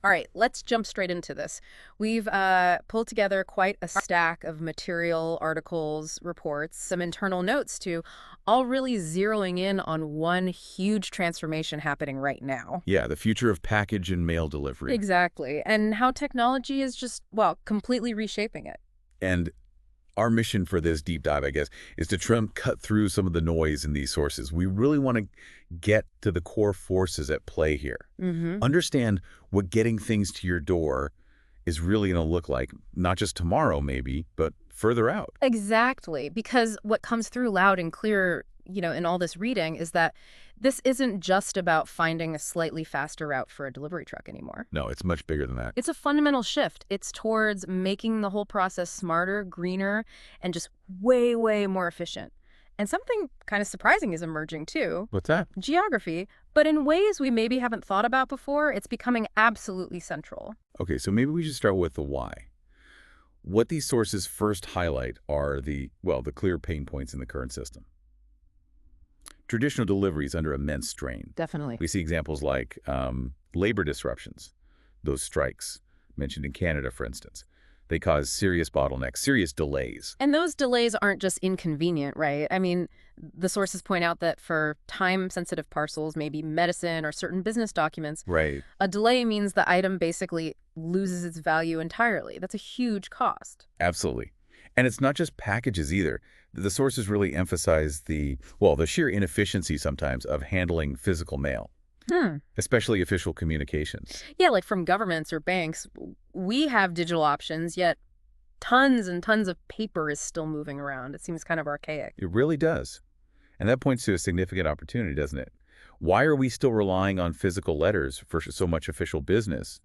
All right, let's jump straight into this. We've pulled together quite a stack of material, articles, reports, some internal notes too, all really zeroing in on one huge transformation happening right now. Yeah, the future of package and mail delivery. Exactly. And how technology is just, well, completely reshaping it. And our mission for this deep dive, I guess, is to try and cut through some of the noise in these sources. We really want to get to the core forces at play here. Mm-hmm. Understand what getting things to your door is really going to look like, not just tomorrow maybe, but further out. Exactly, because what comes through loud and clear, in all this reading is that this isn't just about finding a slightly faster route for a delivery truck anymore. No, it's much bigger than that. It's a fundamental shift. It's towards making the whole process smarter, greener, and just way, way more efficient. And something kind of surprising is emerging too, What's that? geography, but in ways we maybe haven't thought about before, it's becoming absolutely central. Okay, so maybe we should start with the why. What these sources first highlight are the clear pain points in the current system. Traditional delivery is under immense strain. Definitely. We see examples like labor disruptions, those strikes mentioned in Canada, for instance. They cause serious bottlenecks, serious delays. And those delays aren't just inconvenient, right? I mean, the sources point out that for time-sensitive parcels, maybe medicine or certain business documents, Right. a delay means the item basically loses its value entirely. That's a huge cost. Absolutely. And it's not just packages either. The sources really emphasize the sheer inefficiency sometimes of handling physical mail, Hmm. especially official communications. Yeah, like from governments or banks, we have digital options, yet tons and tons of paper is still moving around. It seems kind of archaic. It really does. And that points to a significant opportunity, doesn't it? Why are we still relying on physical letters for so much official business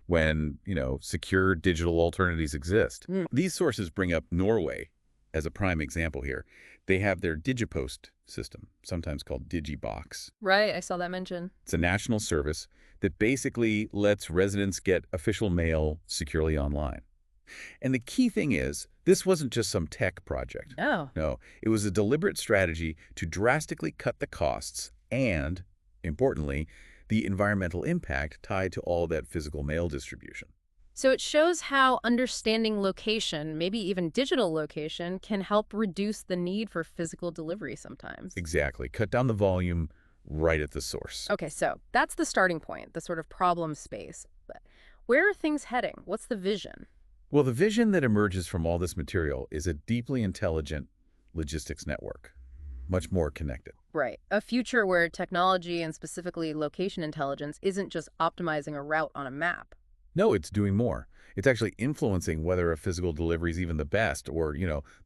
when, secure digital alternatives exist? Mm. These sources bring up Norway as a prime example here. They have their DigiPost system, sometimes called DigiBox. Right, I saw that mentioned. It's a national service that basically lets residents get official mail securely online. And the key thing is, this wasn't just some tech project. Oh. No, it was a deliberate strategy to drastically cut the costs and, importantly, the environmental impact tied to all that physical mail distribution. So it shows how understanding location, maybe even digital location, can help reduce the need for physical delivery sometimes. Exactly. Cut down the volume right at the source. Okay, so that's the starting point, the sort of problem space. But where are things heading? What's the vision? Well, the vision that emerges from all this material is a deeply intelligent logistics network, much more connected. Right. A future where technology and specifically location intelligence isn't just optimizing a route on a map. No, it's doing more. It's actually influencing whether a physical delivery is even the best or,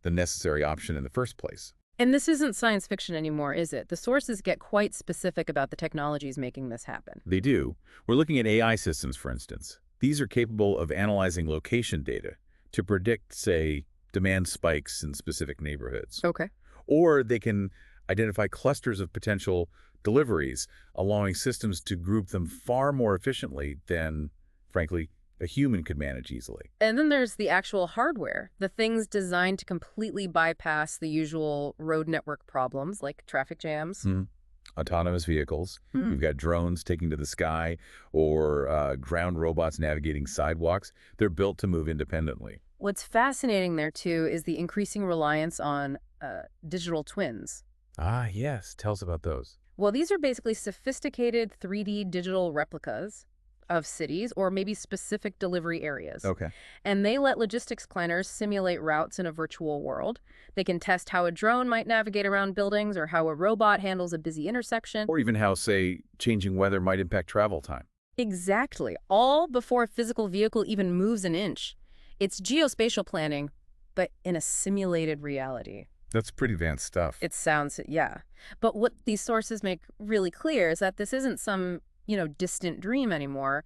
the necessary option in the first place. And this isn't science fiction anymore, is it? The sources get quite specific about the technologies making this happen. They do. We're looking at AI systems, for instance. These are capable of analyzing location data to predict, say, demand spikes in specific neighborhoods. Okay. Or they can identify clusters of potential deliveries, allowing systems to group them far more efficiently than, frankly, a human could manage easily. And then there's the actual hardware, the things designed to completely bypass the usual road network problems like traffic jams. Autonomous vehicles. We've got drones taking to the sky or ground robots navigating sidewalks. They're built to move independently. What's fascinating there, too, is the increasing reliance on digital twins. Ah, yes. Tell us about those. Well, these are basically sophisticated 3D digital replicas of cities or maybe specific delivery areas. Okay. And they let logistics planners simulate routes in a virtual world. They can test how a drone might navigate around buildings or how a robot handles a busy intersection. Or even how, say, changing weather might impact travel time. Exactly. All before a physical vehicle even moves an inch. It's geospatial planning, but in a simulated reality. That's pretty advanced stuff. It sounds, yeah. But what these sources make really clear is that this isn't some, distant dream anymore.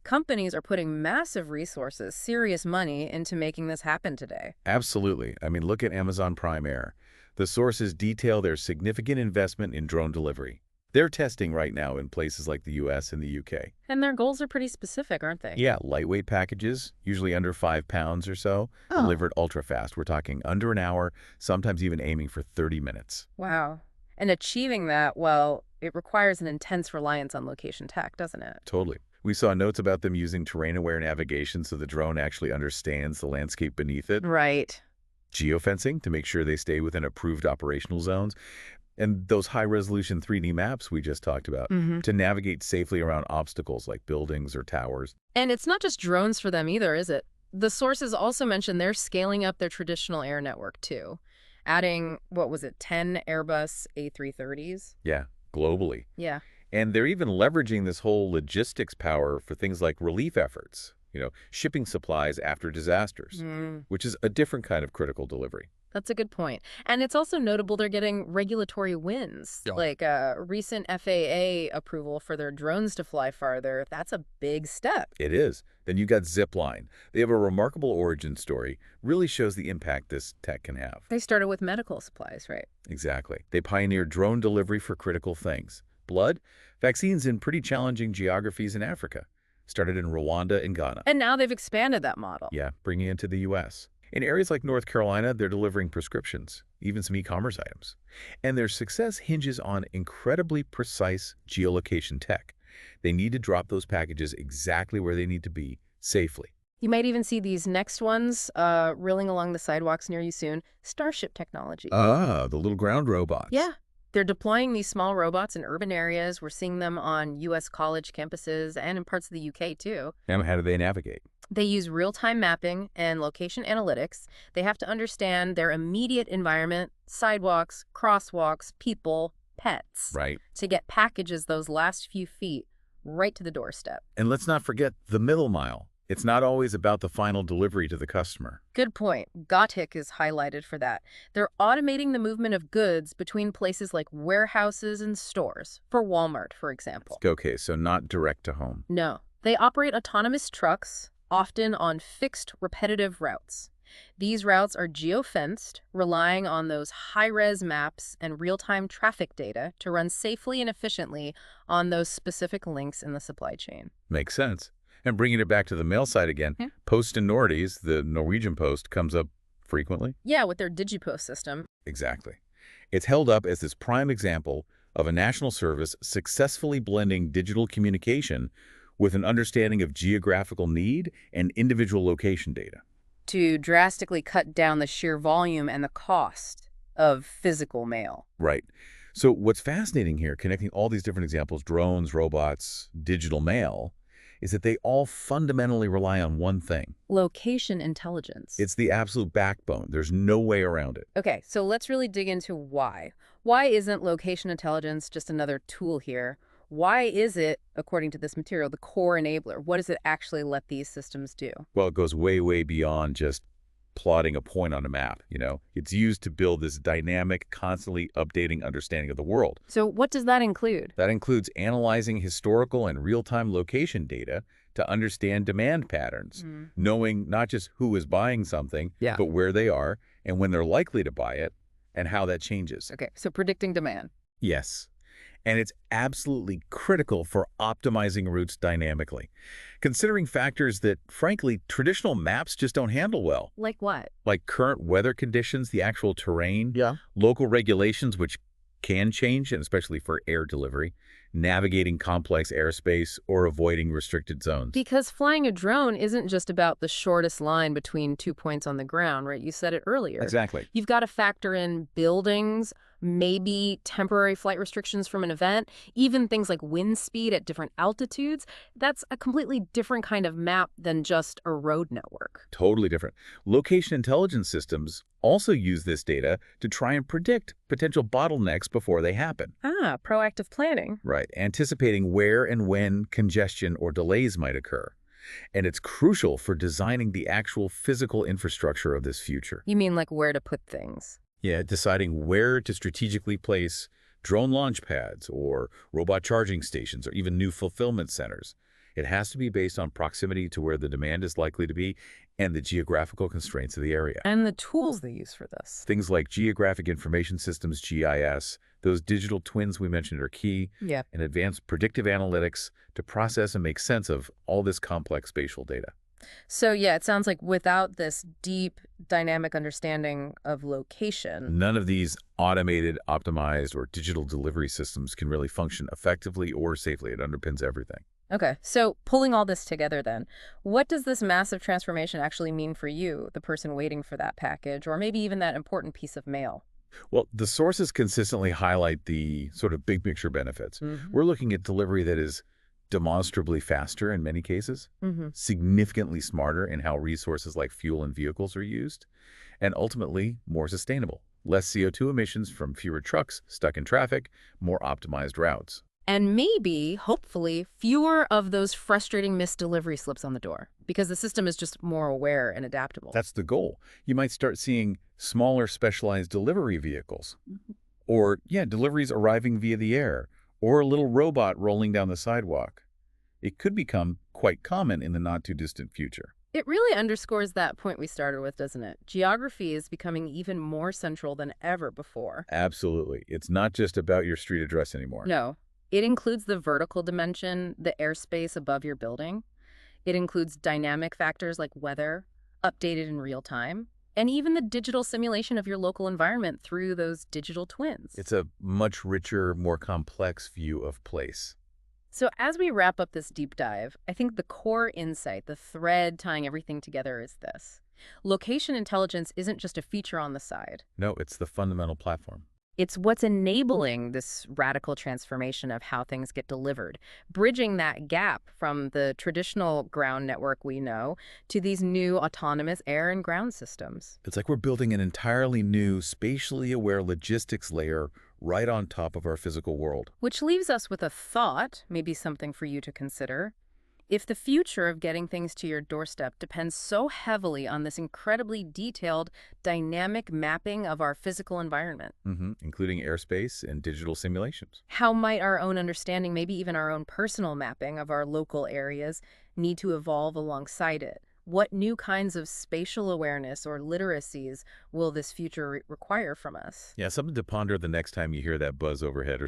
Companies are putting massive resources, serious money into making this happen today. Absolutely. I mean, look at Amazon Prime Air. The sources detail their significant investment in drone delivery. They're testing right now in places like the US and the UK. And their goals are pretty specific, aren't they? Yeah, lightweight packages, usually under 5 pounds or so, delivered ultra fast. We're talking under an hour, sometimes even aiming for 30 minutes. Wow. And achieving that, well, it requires an intense reliance on location tech, doesn't it? Totally. We saw notes about them using terrain-aware navigation so the drone actually understands the landscape beneath it, Right. geofencing to make sure they stay within approved operational zones, and those high-resolution 3D maps we just talked about Hmm. to navigate safely around obstacles like buildings or towers. And it's not just drones for them either, is it? The sources also mentioned they're scaling up their traditional air network too, adding, what was it, 10 Airbus A330s? Yeah, globally. Yeah. And they're even leveraging this whole logistics power for things like relief efforts, shipping supplies after disasters, Mm, which is a different kind of critical delivery. that's a good point. And it's also notable they're getting regulatory wins, Yeah. like recent FAA approval for their drones to fly farther. That's a big step. It is. Then you got Zipline. They have a remarkable origin story, really shows the impact this tech can have. They started with medical supplies, right? Exactly. They pioneered drone delivery for critical things. Blood, vaccines in pretty challenging geographies in Africa. Started in Rwanda and Ghana. And now they've expanded that model. Yeah, bringing it to the U.S. In areas like North Carolina, they're delivering prescriptions, even some e-commerce items. And their success hinges on incredibly precise geolocation tech. They need to drop those packages exactly where they need to be safely. You might even see these next ones reeling along the sidewalks near you soon. Starship technology. Ah, the little ground robots. Yeah. They're deploying these small robots in urban areas. We're seeing them on U.S. college campuses and in parts of the U.K. too. And how do they navigate? They use real-time mapping and location analytics. They have to understand their immediate environment, sidewalks, crosswalks, people, pets, Right. to get packages those last few feet right to the doorstep. And let's not forget the middle mile. It's not always about the final delivery to the customer. Good point. Gothic is highlighted for that. They're automating the movement of goods between places like warehouses and stores, for Walmart, for example. Okay, so not direct to home. No. They operate autonomous trucks, often on fixed, repetitive routes. These routes are geofenced, relying on those high-res maps and real-time traffic data to run safely and efficiently on those specific links in the supply chain. Makes sense. And bringing it back to the mail side again, Yeah. Post and Nordies, the Norwegian Post, comes up frequently. Yeah, with their DigiPost system. Exactly. It's held up as this prime example of a national service successfully blending digital communication with an understanding of geographical need and individual location data. To drastically cut down the sheer volume and the cost of physical mail. Right. So what's fascinating here, connecting all these different examples, drones, robots, digital mail, is that they all fundamentally rely on one thing. Location intelligence. It's the absolute backbone. There's no way around it. Okay, so let's really dig into why. Why isn't location intelligence just another tool here? Why is it, according to this material, the core enabler? What does it actually let these systems do? Well, it goes way, way beyond just plotting a point on a map, It's used to build this dynamic, constantly updating understanding of the world. So what does that include? That includes analyzing historical and real-time location data to understand demand patterns, knowing not just who is buying something, Yeah. but where they are and when they're likely to buy it and how that changes. Okay, so predicting demand. Yes. And it's absolutely critical for optimizing routes dynamically, considering factors that, frankly, traditional maps just don't handle well, Like what? like current weather conditions, the actual terrain, Yeah. local regulations, which can change, and especially for air delivery, navigating complex airspace, or avoiding restricted zones. Because flying a drone isn't just about the shortest line between 2 points on the ground, right? You said it earlier. Exactly. You've got to factor in buildings, maybe temporary flight restrictions from an event, even things like wind speed at different altitudes. That's a completely different kind of map than just a road network. Totally different. Location intelligence systems also use this data to try and predict potential bottlenecks before they happen. Ah, proactive planning. Right, anticipating where and when congestion or delays might occur. And it's crucial for designing the actual physical infrastructure of this future. You mean like where to put things? Yeah, deciding where to strategically place drone launch pads or robot charging stations or even new fulfillment centers. It has to be based on proximity to where the demand is likely to be and the geographical constraints of the area. And the tools they use for this. Things like Geographic Information Systems, GIS, those digital twins we mentioned are key, Yeah. and advanced predictive analytics to process and make sense of all this complex spatial data. So yeah, it sounds like without this deep dynamic understanding of location. None of these automated, optimized, or digital delivery systems can really function effectively or safely. It underpins everything. Okay, so pulling all this together then, what does this massive transformation actually mean for you, the person waiting for that package, or maybe even that important piece of mail? Well, the sources consistently highlight the sort of big picture benefits. Mm-hmm. We're looking at delivery that is demonstrably faster in many cases, Mm-hmm. significantly smarter in how resources like fuel and vehicles are used, and ultimately more sustainable. Less CO2 emissions from fewer trucks stuck in traffic, more optimized routes. And maybe, hopefully, fewer of those frustrating missed delivery slips on the door, because the system is just more aware and adaptable. That's the goal. You might start seeing smaller specialized delivery vehicles, or, yeah, deliveries arriving via the air, or a little robot rolling down the sidewalk. It could become quite common in the not-too-distant future. It really underscores that point we started with, doesn't it? Geography is becoming even more central than ever before. Absolutely. It's not just about your street address anymore. No, it includes the vertical dimension, the airspace above your building. It includes dynamic factors like weather, updated in real time, and even the digital simulation of your local environment through those digital twins. It's a much richer, more complex view of place. So, as we wrap up this deep dive, I think the core insight, the thread tying everything together is this: location intelligence isn't just a feature on the side. No, it's the fundamental platform. It's what's enabling this radical transformation of how things get delivered, bridging that gap from the traditional ground network we know to these new autonomous air and ground systems. It's like we're building an entirely new, spatially aware logistics layer right on top of our physical world. Which leaves us with a thought, maybe something for you to consider. If the future of getting things to your doorstep depends so heavily on this incredibly detailed, dynamic mapping of our physical environment, Including airspace and digital simulations. how might our own understanding, maybe even our own personal mapping of our local areas, need to evolve alongside it? What new kinds of spatial awareness or literacies will this future require from us? Yeah, something to ponder the next time you hear that buzz overhead or